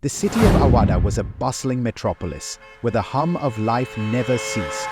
The city of Awada was a bustling metropolis, where the hum of life never ceased.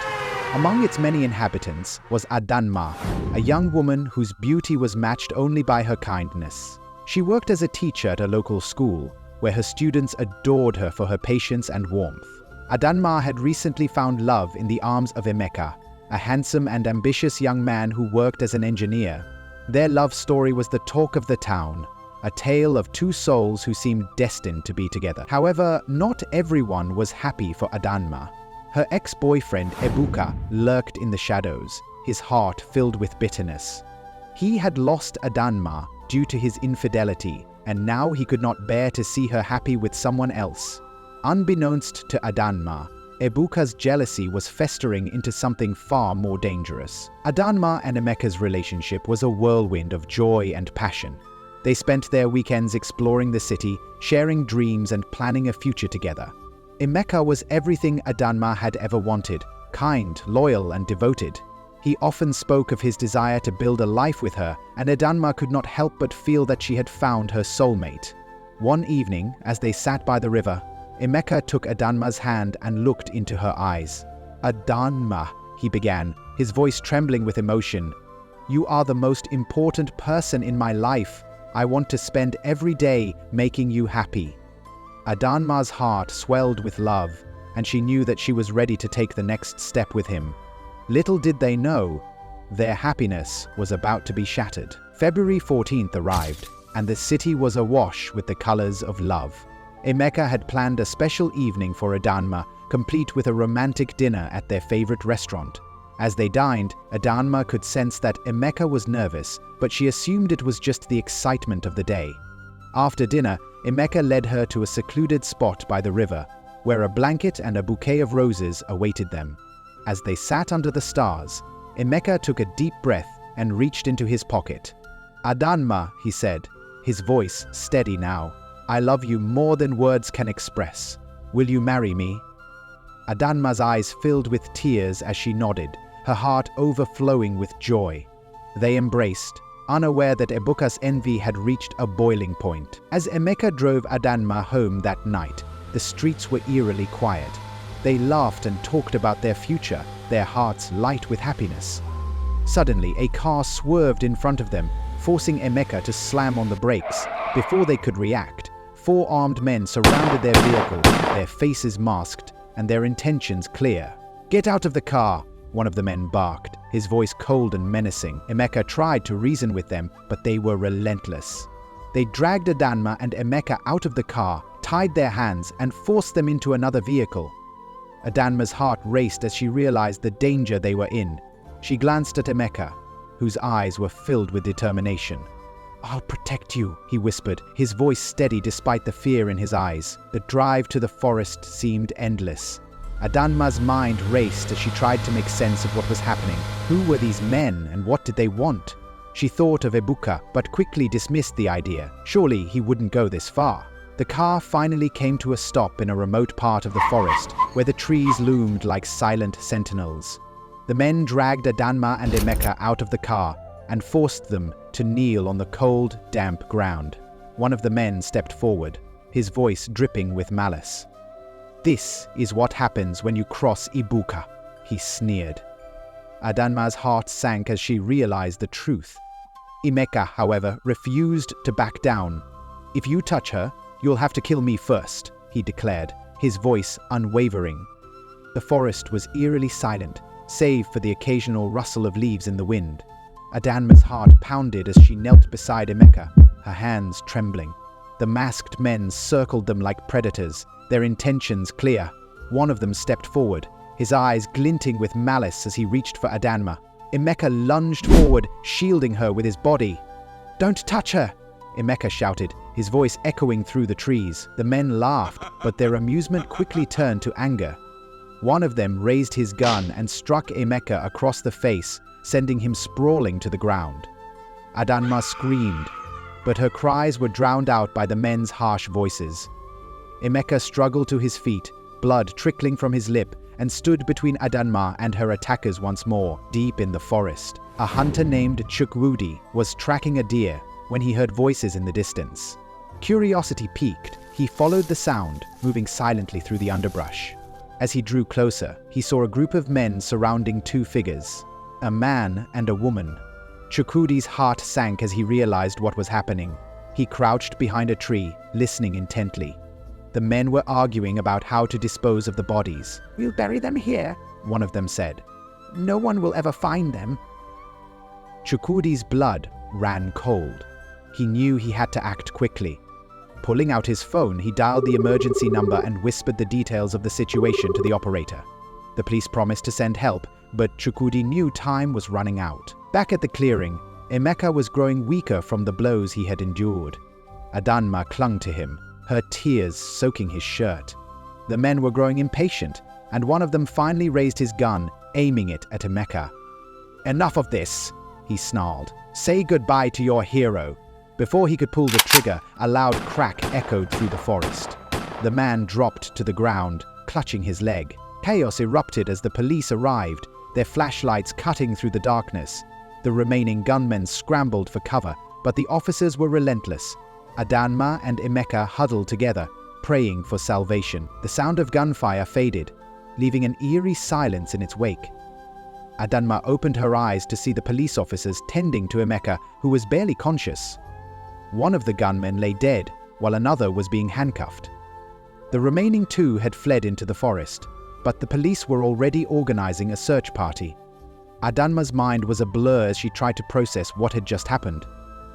Among its many inhabitants was Adanma, a young woman whose beauty was matched only by her kindness. She worked as a teacher at a local school, where her students adored her for her patience and warmth. Adanma had recently found love in the arms of Emeka, a handsome and ambitious young man who worked as an engineer. Their love story was the talk of the town, a tale of two souls who seemed destined to be together. However, not everyone was happy for Adanma. Her ex-boyfriend Ebuka lurked in the shadows, his heart filled with bitterness. He had lost Adanma due to his infidelity, and now he could not bear to see her happy with someone else. Unbeknownst to Adanma, Ebuka's jealousy was festering into something far more dangerous. Adanma and Emeka's relationship was a whirlwind of joy and passion. They spent their weekends exploring the city, sharing dreams and planning a future together. Emeka was everything Adanma had ever wanted, kind, loyal, and devoted. He often spoke of his desire to build a life with her, and Adanma could not help but feel that she had found her soulmate. One evening, as they sat by the river, Emeka took Adanma's hand and looked into her eyes. "Adanma," he began, his voice trembling with emotion. "You are the most important person in my life. I want to spend every day making you happy." Adanma's heart swelled with love, and she knew that she was ready to take the next step with him. Little did they know, their happiness was about to be shattered. February 14th arrived, and the city was awash with the colors of love. Emeka had planned a special evening for Adanma, complete with a romantic dinner at their favorite restaurant. As they dined, Adanma could sense that Emeka was nervous, but she assumed it was just the excitement of the day. After dinner, Emeka led her to a secluded spot by the river, where a blanket and a bouquet of roses awaited them. As they sat under the stars, Emeka took a deep breath and reached into his pocket. "Adanma," he said, his voice steady now, "I love you more than words can express. Will you marry me?" Adanma's eyes filled with tears as she nodded, her heart overflowing with joy. They embraced, unaware that Ebuka's envy had reached a boiling point. As Emeka drove Adanma home that night, the streets were eerily quiet. They laughed and talked about their future, their hearts light with happiness. Suddenly, a car swerved in front of them, forcing Emeka to slam on the brakes. Before they could react, 4 armed men surrounded their vehicle, their faces masked and their intentions clear. "Get out of the car," one of the men barked, his voice cold and menacing. Emeka tried to reason with them, but they were relentless. They dragged Adanma and Emeka out of the car, tied their hands, and forced them into another vehicle. Adanma's heart raced as she realized the danger they were in. She glanced at Emeka, whose eyes were filled with determination. "I'll protect you," he whispered, his voice steady despite the fear in his eyes. The drive to the forest seemed endless. Adanma's mind raced as she tried to make sense of what was happening. Who were these men and what did they want? She thought of Ebuka, but quickly dismissed the idea. Surely he wouldn't go this far. The car finally came to a stop in a remote part of the forest, where the trees loomed like silent sentinels. The men dragged Adanma and Emeka out of the car and forced them to kneel on the cold, damp ground. One of the men stepped forward, his voice dripping with malice. "This is what happens when you cross Ebuka," he sneered. Adanma's heart sank as she realized the truth. Emeka, however, refused to back down. "If you touch her, you'll have to kill me first," he declared, his voice unwavering. The forest was eerily silent, save for the occasional rustle of leaves in the wind. Adanma's heart pounded as she knelt beside Emeka, her hands trembling. The masked men circled them like predators, their intentions clear. One of them stepped forward, his eyes glinting with malice as he reached for Adanma. Emeka lunged forward, shielding her with his body. "Don't touch her!" Emeka shouted, his voice echoing through the trees. The men laughed, but their amusement quickly turned to anger. One of them raised his gun and struck Emeka across the face, sending him sprawling to the ground. Adanma screamed, but her cries were drowned out by the men's harsh voices. Emeka struggled to his feet, blood trickling from his lip, and stood between Adanma and her attackers once more, deep in the forest. A hunter named Chukwudi was tracking a deer when he heard voices in the distance. Curiosity piqued, He followed the sound, moving silently through the underbrush. As he drew closer, he saw a group of men surrounding two figures, a man and a woman. Chukwudi's heart sank as he realized what was happening. He crouched behind a tree, listening intently. The men were arguing about how to dispose of the bodies. "We'll bury them here," one of them said. "No one will ever find them." Chukwudi's blood ran cold. He knew he had to act quickly. Pulling out his phone, he dialed the emergency number and whispered the details of the situation to the operator. The police promised to send help, but Chukwudi knew time was running out. Back at the clearing, Emeka was growing weaker from the blows he had endured. Adanma clung to him, her tears soaking his shirt. The men were growing impatient, and one of them finally raised his gun, aiming it at Emeka. "Enough of this," he snarled. "Say goodbye to your hero." Before he could pull the trigger, a loud crack echoed through the forest. The man dropped to the ground, clutching his leg. Chaos erupted as the police arrived, their flashlights cutting through the darkness. The remaining gunmen scrambled for cover, but the officers were relentless. Adanma and Emeka huddled together, praying for salvation. The sound of gunfire faded, leaving an eerie silence in its wake. Adanma opened her eyes to see the police officers tending to Emeka, who was barely conscious. One of the gunmen lay dead, while another was being handcuffed. The remaining two had fled into the forest, but the police were already organizing a search party. Adanma's mind was a blur as she tried to process what had just happened.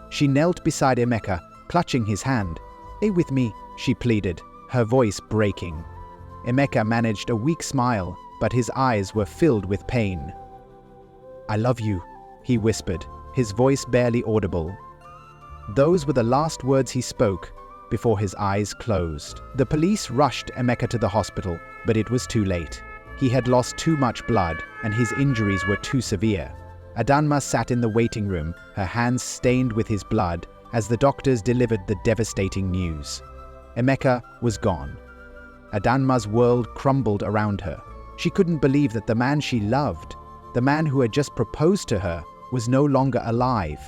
She knelt beside Emeka, clutching his hand. "Stay with me," she pleaded, her voice breaking. Emeka managed a weak smile, but his eyes were filled with pain. "I love you," he whispered, his voice barely audible. Those were the last words he spoke before his eyes closed. The police rushed Emeka to the hospital, but it was too late. He had lost too much blood, and his injuries were too severe. Adanma sat in the waiting room, her hands stained with his blood, as the doctors delivered the devastating news. Emeka was gone. Adanma's world crumbled around her. She couldn't believe that the man she loved, the man who had just proposed to her, was no longer alive.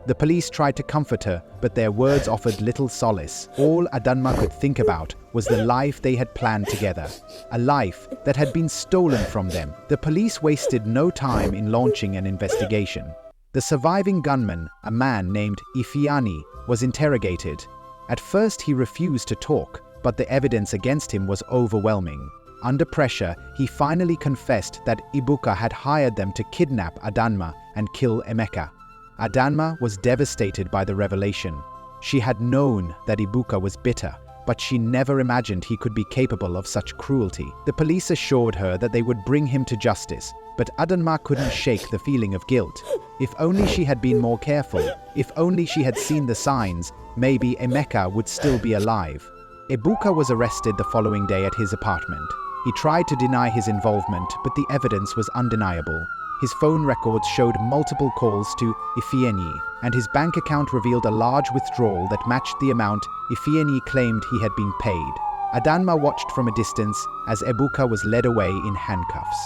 The police tried to comfort her, but their words offered little solace. All Adanma could think about was the life they had planned together, a life that had been stolen from them. The police wasted no time in launching an investigation. The surviving gunman, a man named Ifeanyi, was interrogated. At first he refused to talk, but the evidence against him was overwhelming. Under pressure, he finally confessed that Ibuka had hired them to kidnap Adanma and kill Emeka. Adanma was devastated by the revelation. She had known that Ibuka was bitter, but she never imagined he could be capable of such cruelty. The police assured her that they would bring him to justice, but Adanma couldn't shake the feeling of guilt. If only she had been more careful, if only she had seen the signs, maybe Emeka would still be alive. Ibuka was arrested the following day at his apartment. He tried to deny his involvement, but the evidence was undeniable. His phone records showed multiple calls to Ifeanyi, and his bank account revealed a large withdrawal that matched the amount Ifeanyi claimed he had been paid. Adanma watched from a distance as Ibuka was led away in handcuffs.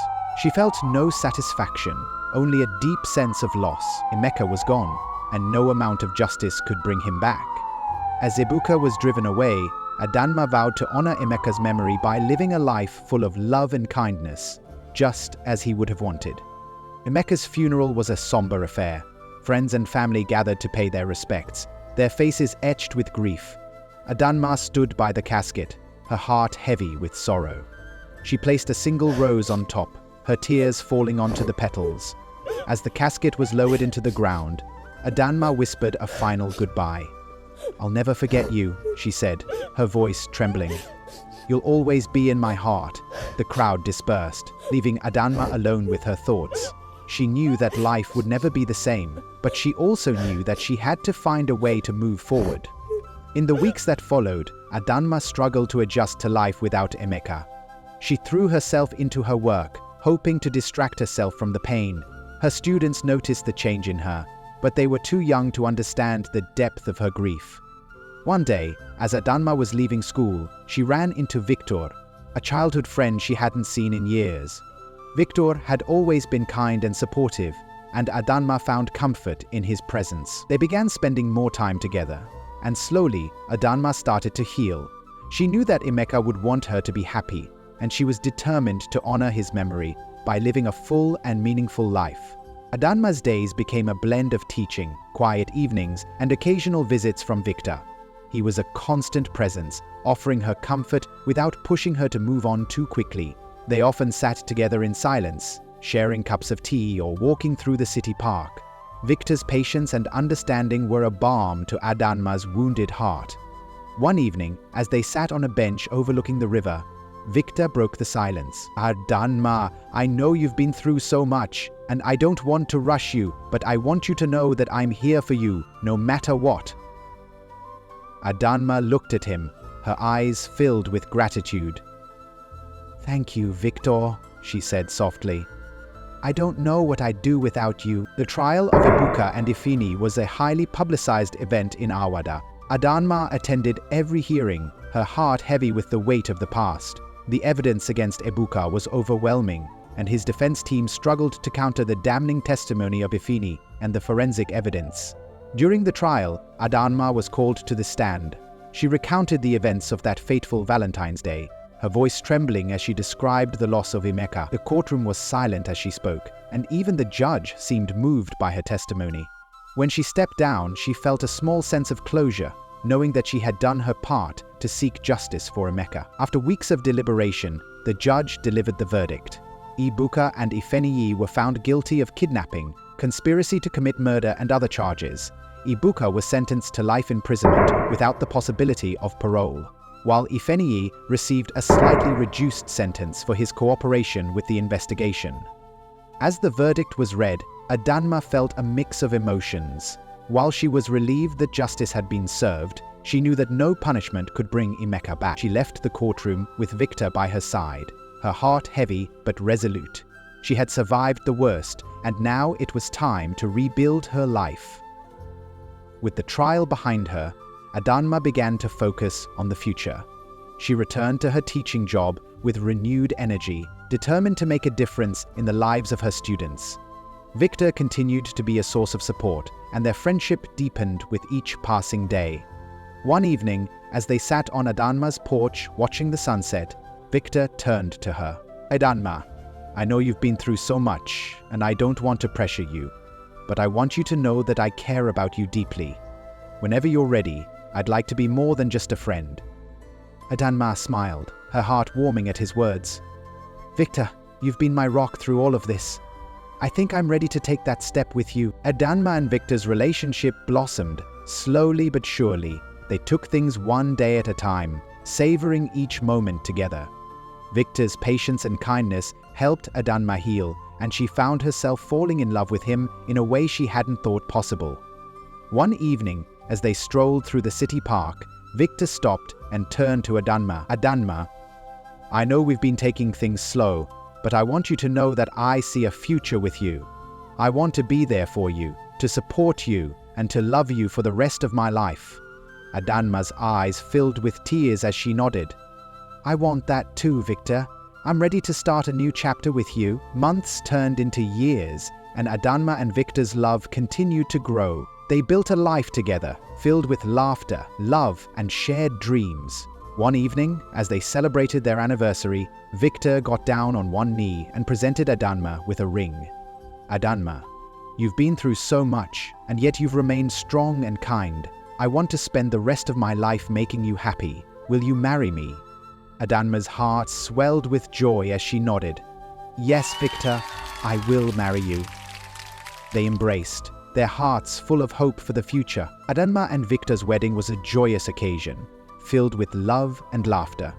She felt no satisfaction, only a deep sense of loss. Emeka was gone, and no amount of justice could bring him back. As Ibuka was driven away, Adanma vowed to honor Emeka's memory by living a life full of love and kindness, just as he would have wanted. Emeka's funeral was a somber affair. Friends and family gathered to pay their respects, their faces etched with grief. Adanma stood by the casket, her heart heavy with sorrow. She placed a single rose on top, her tears falling onto the petals. As the casket was lowered into the ground, Adanma whispered a final goodbye. "I'll never forget you," she said, her voice trembling. "You'll always be in my heart." The crowd dispersed, leaving Adanma alone with her thoughts. She knew that life would never be the same, but she also knew that she had to find a way to move forward. In the weeks that followed, Adanma struggled to adjust to life without Emeka. She threw herself into her work, hoping to distract herself from the pain. Her students noticed the change in her, but they were too young to understand the depth of her grief. One day, as Adanma was leaving school, she ran into Victor, a childhood friend she hadn't seen in years. Victor had always been kind and supportive, and Adanma found comfort in his presence. They began spending more time together, and slowly, Adanma started to heal. She knew that Emeka would want her to be happy, and she was determined to honor his memory by living a full and meaningful life. Adanma's days became a blend of teaching, quiet evenings, and occasional visits from Victor. He was a constant presence, offering her comfort without pushing her to move on too quickly. They often sat together in silence, sharing cups of tea or walking through the city park. Victor's patience and understanding were a balm to Adanma's wounded heart. One evening, as they sat on a bench overlooking the river, Victor broke the silence. "Adanma, I know you've been through so much, and I don't want to rush you, but I want you to know that I'm here for you, no matter what." Adanma looked at him, her eyes filled with gratitude. "Thank you, Victor," she said softly. "I don't know what I'd do without you." The trial of Ebuka and Ifini was a highly publicized event in Awada. Adanma attended every hearing, her heart heavy with the weight of the past. The evidence against Ebuka was overwhelming, and his defense team struggled to counter the damning testimony of Ifini and the forensic evidence. During the trial, Adanma was called to the stand. She recounted the events of that fateful Valentine's Day, her voice trembling as she described the loss of Emeka. The courtroom was silent as she spoke, and even the judge seemed moved by her testimony. When she stepped down, she felt a small sense of closure, knowing that she had done her part to seek justice for Emeka. After weeks of deliberation, the judge delivered the verdict. Ebuka and Ifeniyi were found guilty of kidnapping, conspiracy to commit murder, and other charges. Ebuka was sentenced to life imprisonment without the possibility of parole, while Ifeniyi received a slightly reduced sentence for his cooperation with the investigation. As the verdict was read, Adanma felt a mix of emotions. While she was relieved that justice had been served, she knew that no punishment could bring Emeka back. She left the courtroom with Victor by her side, her heart heavy but resolute. She had survived the worst, and now it was time to rebuild her life. With the trial behind her, Adanma began to focus on the future. She returned to her teaching job with renewed energy, determined to make a difference in the lives of her students. Victor continued to be a source of support, and their friendship deepened with each passing day. One evening, as they sat on Adanma's porch watching the sunset, Victor turned to her. "Adanma, I know you've been through so much, and I don't want to pressure you, but I want you to know that I care about you deeply. Whenever you're ready, I'd like to be more than just a friend." Adanma smiled, her heart warming at his words. "Victor, you've been my rock through all of this. I think I'm ready to take that step with you." Adanma and Victor's relationship blossomed, slowly but surely. They took things one day at a time, savoring each moment together. Victor's patience and kindness helped Adanma heal, and she found herself falling in love with him in a way she hadn't thought possible. One evening, as they strolled through the city park, Victor stopped and turned to Adanma. "Adanma, I know we've been taking things slow, but I want you to know that I see a future with you. I want to be there for you, to support you, and to love you for the rest of my life." Adanma's eyes filled with tears as she nodded. "I want that too, Victor. I'm ready to start a new chapter with you." Months turned into years, and Adanma and Victor's love continued to grow. They built a life together, filled with laughter, love, and shared dreams. One evening, as they celebrated their anniversary, Victor got down on one knee and presented Adanma with a ring. "Adanma, you've been through so much, and yet you've remained strong and kind. I want to spend the rest of my life making you happy. Will you marry me?" Adanma's heart swelled with joy as she nodded. "Yes, Victor, I will marry you." They embraced, their hearts full of hope for the future. Adanma and Victor's wedding was a joyous occasion, filled with love and laughter.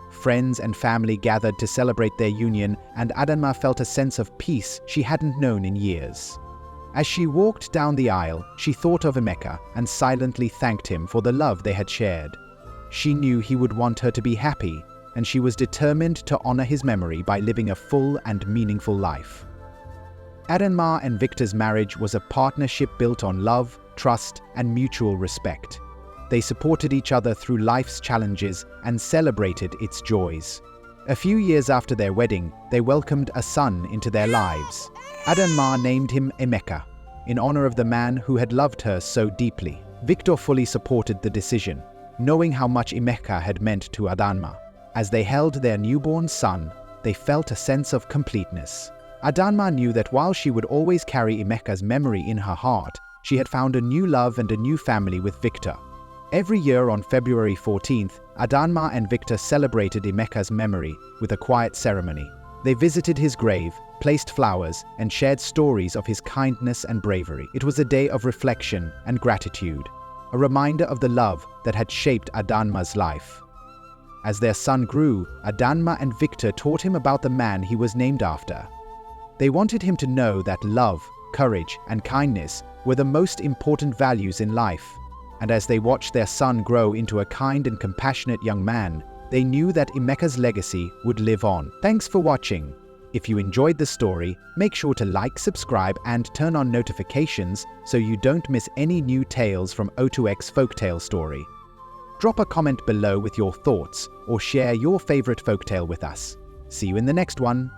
Friends and family gathered to celebrate their union, and Adanma felt a sense of peace she hadn't known in years. As she walked down the aisle, she thought of Emeka and silently thanked him for the love they had shared. She knew he would want her to be happy, and she was determined to honor his memory by living a full and meaningful life. Adanma and Victor's marriage was a partnership built on love, trust, and mutual respect. They supported each other through life's challenges and celebrated its joys. A few years after their wedding, they welcomed a son into their lives. Adanma named him Emeka, in honor of the man who had loved her so deeply. Victor fully supported the decision, knowing how much Emeka had meant to Adanma. As they held their newborn son, they felt a sense of completeness. Adanma knew that while she would always carry Emeka's memory in her heart, she had found a new love and a new family with Victor. Every year on February 14th, Adanma and Victor celebrated Emeka's memory with a quiet ceremony. They visited his grave, placed flowers, and shared stories of his kindness and bravery. It was a day of reflection and gratitude, a reminder of the love that had shaped Adanma's life. As their son grew, Adanma and Victor taught him about the man he was named after. They wanted him to know that love, courage, and kindness were the most important values in life. And as they watched their son grow into a kind and compassionate young man, they knew that Emeka's legacy would live on. Thanks for watching. If you enjoyed the story, make sure to like, subscribe, and turn on notifications so you don't miss any new tales from O2X Folktale Story. Drop a comment below with your thoughts or share your favorite folktale with us. See you in the next one.